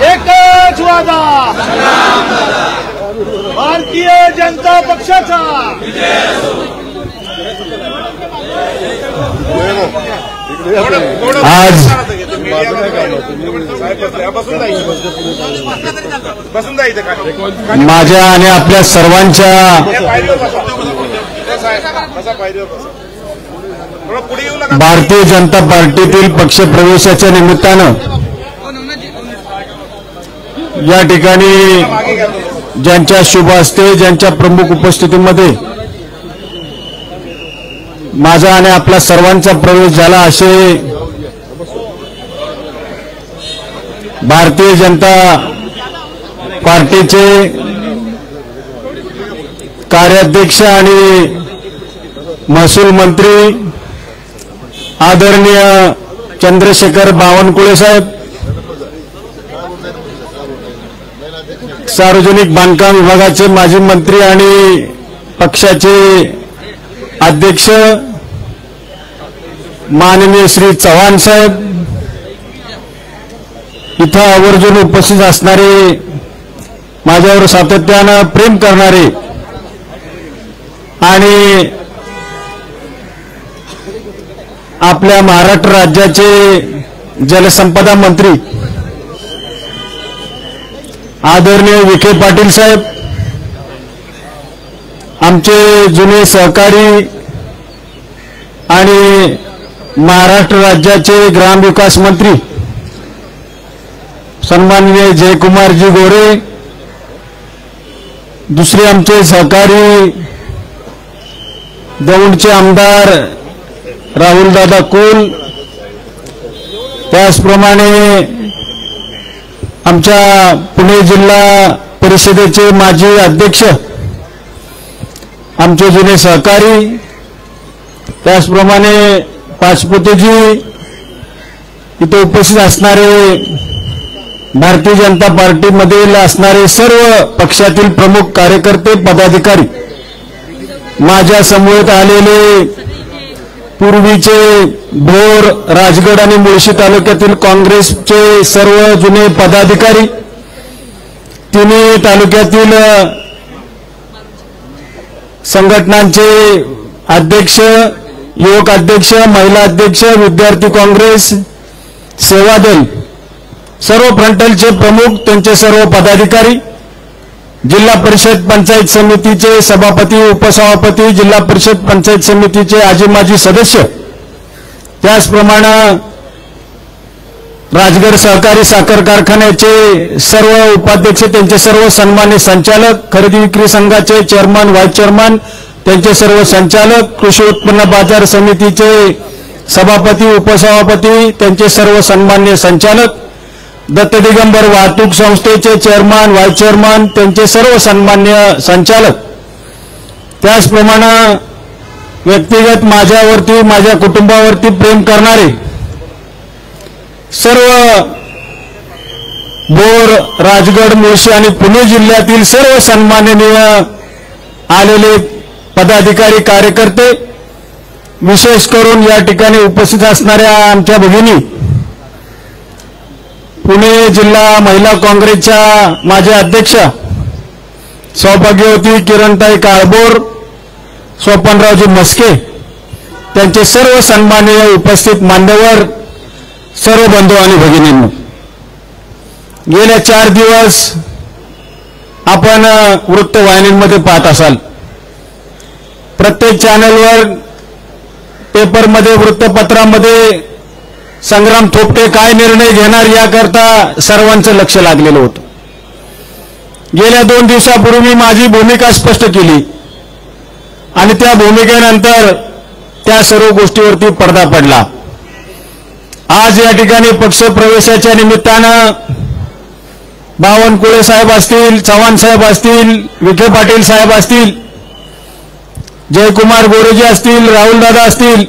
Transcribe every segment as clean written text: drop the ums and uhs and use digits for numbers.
एकच वादा भारतीय जनता पक्षाचा आज माझ्या आणि आपल्या सर्वांच्या भारतीय जनता पार्टीतील पक्षप्रवेशाच्या निमित्तानं या ठिकाणी ज्यांच्या शुभ हस्ते ज्यांच्या प्रमुख उपस्थितीमध्ये माझा आणि आपला सर्वांचा प्रवेश झाला असे भारतीय जनता पार्टीचे कार्याध्यक्ष आणि महसूल मंत्री आदरणीय चंद्रशेखर बावनकुळे साहेब, सार्वजनिक बांधकाम विभागाचे माजी मंत्री आणि पक्षाचे अध्यक्ष माननीय श्री चव्हाण साहेब, इथं आवर्जून उपस्थित असणारे माझ्यावर सातत्यानं प्रेम करणारे आणि आपल्या महाराष्ट्र राज्याचे जलसंपदा मंत्री आदरणीय विखे पाटील साहेब, आमचे जुने सहकारी आणि महाराष्ट्र राज्याचे ग्रामविकास मंत्री सन्माननीय जयकुमारजी गोरे, दुसरे आमचे सहकारी दौंडचे आमदार राहुलदादा कुल, त्याचप्रमाणे आमच्या पुणे जिल्हा परिषदेचे माजी अध्यक्ष आमचे जुने सहकारी, त्याचप्रमाणे पाचपुतेजी, इथे उपस्थित असणारे भारतीय जनता पार्टीमधील असणारे सर्व पक्षातील प्रमुख कार्यकर्ते पदाधिकारी, माझ्या समवेत आलेले पूर्वीचे भोर, राजगड आणि मुळशी तालुक्यातील काँग्रेसचे सर्व जुने पदाधिकारी, तिन्ही तालुक्यातील संघटनांचे अध्यक्ष, युवक अध्यक्ष, महिला अध्यक्ष, विद्यार्थी काँग्रेस, सेवा दल, सर्व फ्रंटलचे प्रमुख, त्यांचे सर्व पदाधिकारी, जिल्हा परिषद पंचायत समितीचे सभापती, उपसभापती, जिल्हा परिषद पंचायत समितीचे आजी माजी सदस्य, त्याचप्रमाणे राजगड सहकारी साखर कारखान्याचे सर्व उपाध्यक्ष, त्यांचे सर्व सन्मान्य संचालक, खरेदी विक्री संघाचे चेअरमन, व्हाईस चेअरमन, त्यांचे सर्व संचालक, कृषी उत्पन्न बाजार समितीचे सभापती, उपसभापती, त्यांचे सर्व सन्मान्य संचालक, दत्त दिगंबर वाहतूक संस्थेचे चेअरमन, व्हाईस चेअरमन, त्यांचे सर्व सन्मान्य संचालक, त्याचप्रमाणे व्यक्तिगत माझ्यावरती, माझ्या कुटुंबावरती प्रेम करणारे सर्व भोर, राजगड, मुळशी आणि पुणे जिल्ह्यातील सर्व सन्माननीय आलेले पदाधिकारी, कार्यकर्ते, विशेष करून या ठिकाणी उपस्थित असणाऱ्या आमच्या भगिनी, पुणे जिल्हा महिला काँग्रेसच्या माझे अध्यक्ष सौभाग्यवती किरणताई काळभोर, स्वपनरावजी मस्के, त्यांचे सर्व सन्माननीय उपस्थित मान्यवर, सर्व बंधू आणि भगिनींनो, गेल्या 4 दिवस आपण वृत्तवाहिन्यांमध्ये पाहत असाल, प्रत्येक चॅनलवर, पेपरमध्ये, वृत्तपत्रामध्ये संग्राम थोपटे काय निर्णय घेणार याकरता सर्वांचं लक्ष लागलेलं होतं. गेल्या 2 दिवसापूर्वी माझी भूमिका स्पष्ट केली आणि त्या भूमिकेनंतर त्या सर्व गोष्टीवरती पडदा पडला. आज या ठिकाणी पक्षप्रवेशाच्या निमित्तानं बावनकुळे साहेब असतील, चव्हाण साहेब असतील, विखे पाटील साहेब असतील, जयकुमार गोरेजी असतील, राहुलदादा असतील,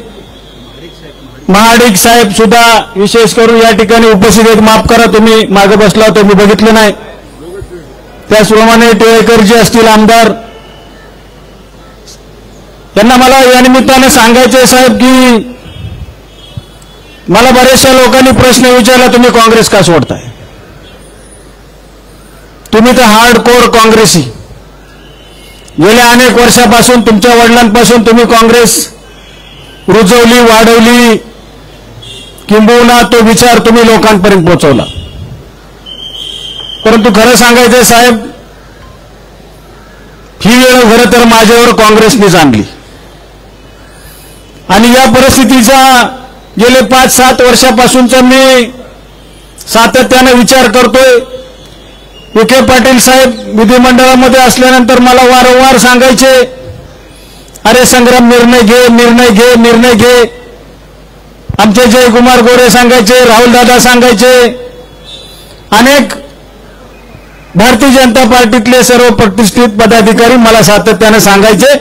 महाडिक साहेब सुद्धा विशेष करून या ठिकाणी उपस्थित आहेत. माफ करा, तुम्ही मागे बसला होता, मी बघितलं नाही. त्याचप्रमाणे टिळेकरजी असतील, आमदार, त्यांना मला या निमित्ताने सांगायचे साहेब की मला बऱ्याचशा लोकांनी प्रश्न विचारला, तुम्ही काँग्रेस का सोडताय? तुम्ही तर हार्डकोर काँग्रेसी, गेल्या अनेक वर्षापासून तुमच्या वडिलांपासून तुम्ही काँग्रेस रुजवली, वाढवली, किंबहुना तो विचार तुम्ही लोकांपर्यंत पोहोचवला. परंतु खरं सांगायचं साहेब, ही वेळ खरं तर माझ्यावर काँग्रेसनेच आणली आणि या परिस्थितीचा गेले 5-7 वर्षापासूनचा मी सातत्याने विचार करतोय. विखे पाटील साहेब विधिमंडळामध्ये असल्यानंतर मला वारंवार सांगायचे, अरे संग्राम निर्णय घे, निर्णय घे, निर्णय घे. आमचे जयकुमार गोरे सांगायचे, राहुल दादा सांगायचे, अनेक भारतीय जनता पार्टीतले सर्व प्रतिष्ठित पदाधिकारी मला सातत्याने सांगायचे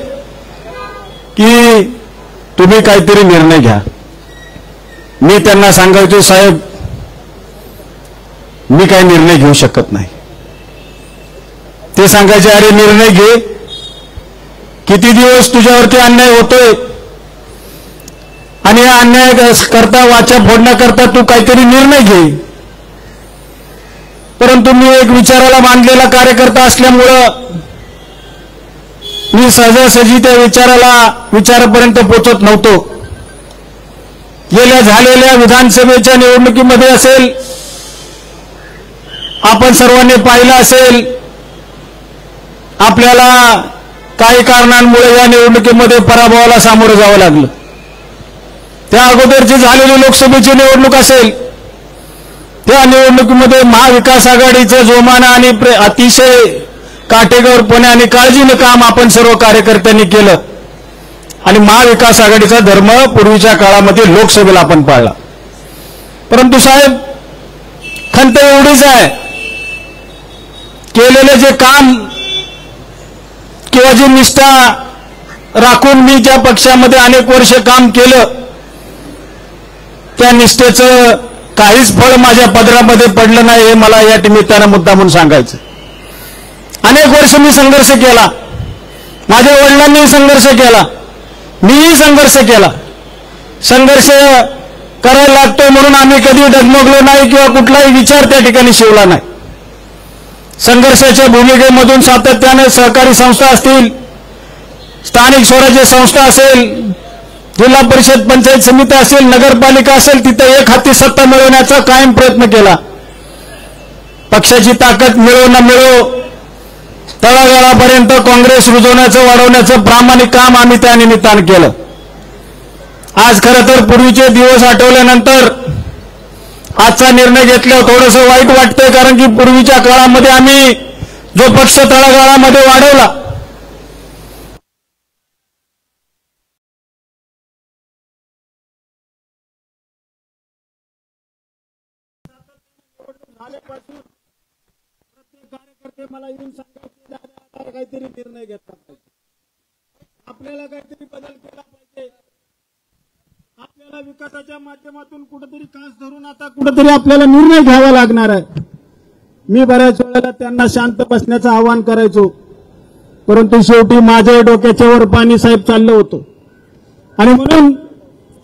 की तुम्ही काहीतरी निर्णय घ्या. मी त्यांना सांगायचो, साहेब मी काही निर्णय घेऊ शकत नाही. ते सांगायचे, अरे निर्णय घे, किती दिवस तुझ्यावरती अन्याय होतोय आणि या अन्याय करता, वाचा फोडण्याकरता तू काहीतरी निर्णय घे. परंतु मी एक विचाराला बांधलेला कार्यकर्ता असल्यामुळं मी सहजासहजी त्या विचारापर्यंत पोहोचत नव्हतो. गेल्या झालेल्या विधानसभेच्या निवडणुकीमध्ये असेल, आपण सर्वांनी पाहिलं असेल, आपल्याला काही कारणांमुळे या निवडणुकीमध्ये पराभवाला सामोरं जावं लागलं. त्या अगोदरची झालेली लोकसभेची निवडणूक असेल, त्या निवडणुकीमध्ये महाविकास आघाडीचं जोमानं आणि अतिशय काटेकोरपणे आणि काळजीनं काम आपण सर्व कार्यकर्त्यांनी केलं आणि महाविकास आघाडीचा धर्म पूर्वीच्या काळामध्ये लोकसभेला आपण पाळला. परंतु साहेब, खंत एवढीच आहे, केलेले जे काम किंवा जी निष्ठा राखून मी ज्या पक्षामध्ये अनेक वर्ष काम केलं, त्या निष्ठेचं काहीच फळ माझ्या पदरामध्ये पडलं नाही, हे मला या निमित्तानं मुद्दा म्हणून सांगायचं. अनेक वर्ष मी संघर्ष केला, माझ्या वडिलांनी संघर्ष केला, मीही संघर्ष केला. संघर्ष करायला लागतो म्हणून आम्ही कधी डगमगलो नाही किंवा कुठलाही विचार त्या ठिकाणी शिवला नाही. संघर्षाच्या भूमिकेमधून सातत्याने सहकारी संस्था असतील, स्थानिक स्वराज्य संस्था असेल, जिल्हा परिषद पंचायत समिती असेल, नगरपालिका असेल, तिथे एक हाती सत्ता मिळवण्याचा कायम प्रयत्न केला. पक्षाची ताकद मिळो न मिळो, तळागाळापर्यंत काँग्रेस रुजवण्याचं, वाढवण्याचं प्रामाणिक काम आम्ही त्या निमित्तानं केलं. आज खरं तर पूर्वीचे दिवस आठवल्यानंतर आजचा निर्णय घेतल्यावर थोडंसं वाईट वाटतंय, कारण की पूर्वीच्या काळामध्ये आम्ही जो पक्ष तळागाळामध्ये वाढवला, झाल्यापासून प्रत्येक कार्यकर्ते मला येऊन सांगायचे, दादा काहीतरी निर्णय घेतला पाहिजे, आपल्याला काहीतरी बदल केला पाहिजे, आपल्याला विकासाच्या माध्यमातून कुठेतरी कास धरून आता कुठेतरी आपल्याला निर्णय घ्यावा लागणार आहे. मी बऱ्याच वेळेला त्यांना शांत बसण्याचं आवाहन करायचो, परंतु शेवटी माझ्या डोक्याच्या वर पाणी साहेब चाललं होतं आणि म्हणून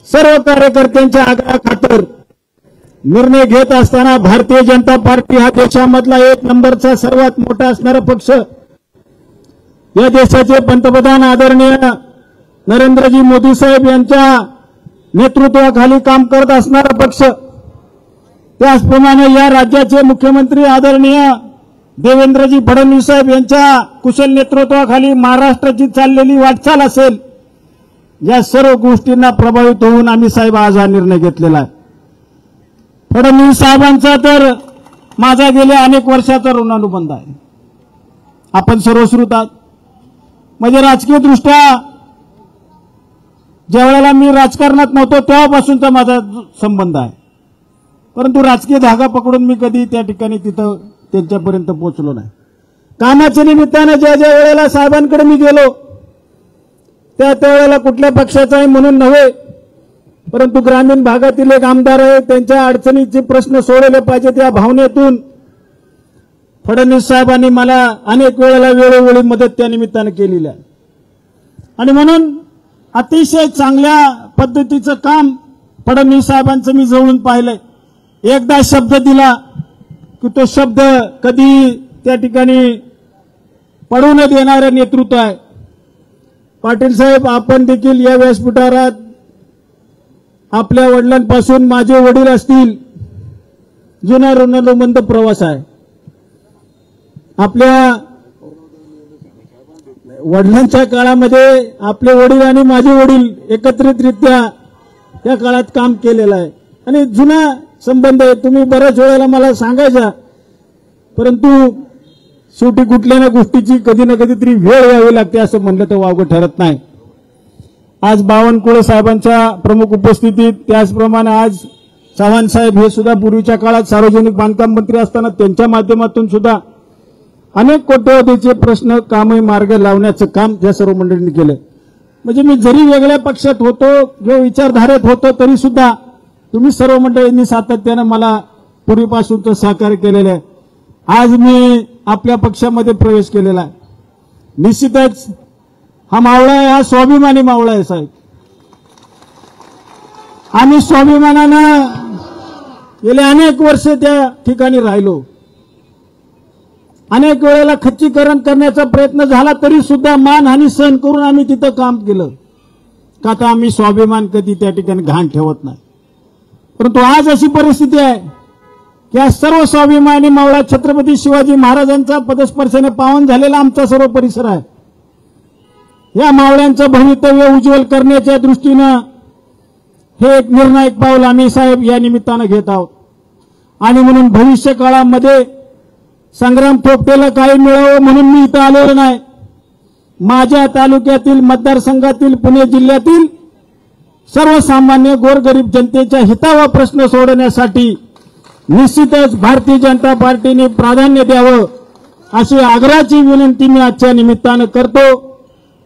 सर्व कार्यकर्त्यांच्या आग्रहाखातर निर्णय घेत असताना भारतीय जनता पार्टी हा देशामधला 1 नंबरचा सर्वात मोठा असणारा पक्ष, या देशाचे पंतप्रधान आदरणीय नरेंद्रजी मोदी साहेब यांच्या नेतृत्वाखाली काम करत असणारा पक्ष, त्याचप्रमाणे या राज्याचे मुख्यमंत्री आदरणीय देवेंद्रजी फडणवीस साहेब यांच्या कुशल नेतृत्वाखाली महाराष्ट्राची चाललेली वाटचाल असेल, या सर्व गोष्टींना प्रभावित होऊन आम्ही साहेब आज हा निर्णय घेतलेला आहे. फडणवीस साहेबांचा तर माझा गेल्या अनेक वर्षाचा ऋणानुबंध आहे. आपण सर्वश्रुत आहात, म्हणजे राजकीय दृष्ट्या ज्या वेळेला मी राजकारणात नव्हतो तेव्हापासूनचा माझा संबंध आहे, परंतु राजकीय धागा पकडून मी कधी त्या ठिकाणी तिथं त्यांच्यापर्यंत पोहोचलो नाही. कामाच्या निमित्तानं ज्या ज्या वेळेला साहेबांकडे मी गेलो, त्या वेळेला कुठल्या पक्षाचा आहे म्हणून नव्हे, परंतु ग्रामीण भागातील एक आमदार आहे, त्यांच्या अडचणीचे प्रश्न सोडवले पाहिजेत या भावनेतून फडणवीस साहेबांनी मला अनेक वेळेला वेळोवेळी मदत त्या निमित्तानं केलेली आहे. आणि म्हणून अतिशय चांगल्या पद्धतीचं काम फडणवीस साहेबांचं मी जवळून पाहिलंय. एकदा शब्द दिला की तो शब्द कधी त्या ठिकाणी पडू न देणारं नेतृत्व आहे. पाटील साहेब, आपण देखील या व्यासपीठावर आपल्या वडिलांपासून माझे वडील असतील, जुना ऋणानुबंध प्रवास आहे. आपल्या वडिलांच्या काळामध्ये आपले वडील आणि माझे वडील एकत्रितरित्या त्या काळात काम केलेलं आहे आणि जुना संबंध आहे. तुम्ही बऱ्याच वेळेला मला सांगायचा, परंतु शेवटी कुठल्या ना गोष्टीची कधी ना कधीतरी वेळ यावी लागते असं म्हणलं तर वावगं ठरत नाही. आज बावनकुळे साहेबांच्या प्रमुख उपस्थितीत, त्याचप्रमाणे आज चव्हाण साहेब हे सुद्धा पूर्वीच्या काळात सार्वजनिक बांधकाम मंत्री असताना त्यांच्या माध्यमातून सुद्धा अनेक कोट्यवधीचे प्रश्न कामे मार्ग लावण्याचं काम या सर्व मंडळींनी केलं. म्हणजे मी जरी वेगळ्या पक्षात होतो किंवा विचारधारेत होतो तरी सुद्धा तुम्ही सर्व मंडळींनी सातत्यानं मला पूर्वीपासूनचं सहकार्य केलेलं आहे. आज मी आपल्या पक्षामध्ये प्रवेश केलेला आहे. निश्चितच हा मावळा आहे, हा स्वाभिमानी मावळा आहे साहेब. आम्ही स्वाभिमानानं गेले अनेक वर्ष त्या ठिकाणी राहिलो. अनेक वेळेला खच्चीकरण करण्याचा प्रयत्न झाला तरी सुद्धा मानहानी सहन करून आम्ही तिथं काम केलं. का तर आम्ही स्वाभिमान कधी त्या ठिकाणी घाण ठेवत नाही. परंतु आज अशी परिस्थिती आहे की आज सर्व स्वाभिमानी मावळा छत्रपती शिवाजी महाराजांचा पदस्पर्शाने पावन झालेला आमचा सर्व परिसर आहे. या मावळ्यांचं भवितव्य उज्ज्वल करण्याच्या दृष्टीनं हे एक निर्णायक पाऊल आम्ही साहेब या निमित्तानं घेत आहोत. आणि म्हणून भविष्य काळामध्ये संग्राम थोपटेला काही मिळावं म्हणून मी इथं आलेलो नाही. माझ्या तालुक्यातील मतदारसंघातील पुणे जिल्ह्यातील सर्वसामान्य गोरगरीब जनतेच्या हितावा प्रश्न सोडवण्यासाठी निश्चितच भारतीय जनता पार्टीने प्राधान्य द्यावं अशी आग्रहाची विनंती मी आजच्या निमित्तानं करतो.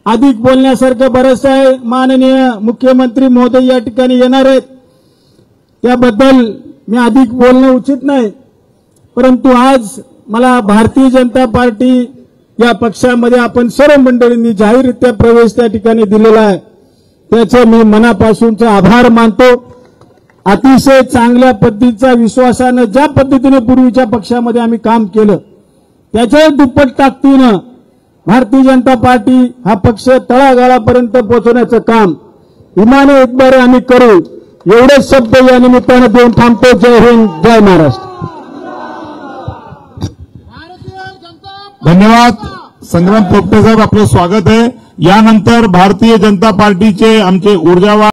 अधिक बोलण्यासारखं बरंच आहे. माननीय मुख्यमंत्री महोदय या ठिकाणी येणार आहेत, त्याबद्दल मी अधिक बोलणं उचित नाही. परंतु आज मला भारतीय जनता पार्टी या पक्षामध्ये आपण सर्व मंडळींनी जाहीररित्या प्रवेश त्या ठिकाणी दिलेला आहे, त्याचे मी मनापासूनचा आभार मानतो. अतिशय चांगल्या पद्धतीचा विश्वासानं ज्या पद्धतीने पूर्वीच्या पक्षामध्ये आम्ही काम केलं त्याच्या दुप्पट ताकदीनं भारतीय जनता पार्टी हा पक्ष तळागाळापर्यंत पोहोचवण्याचं काम इमाने इतबारे आम्ही करू, एवढेच शब्द या निमित्तानं देऊन थांबतो. जय हिंद, जय महाराष्ट्र. धन्यवाद. संग्राम थोपटे साहेब, आपलं स्वागत आहे. यानंतर भारतीय जनता पार्टीचे आमचे ऊर्जावान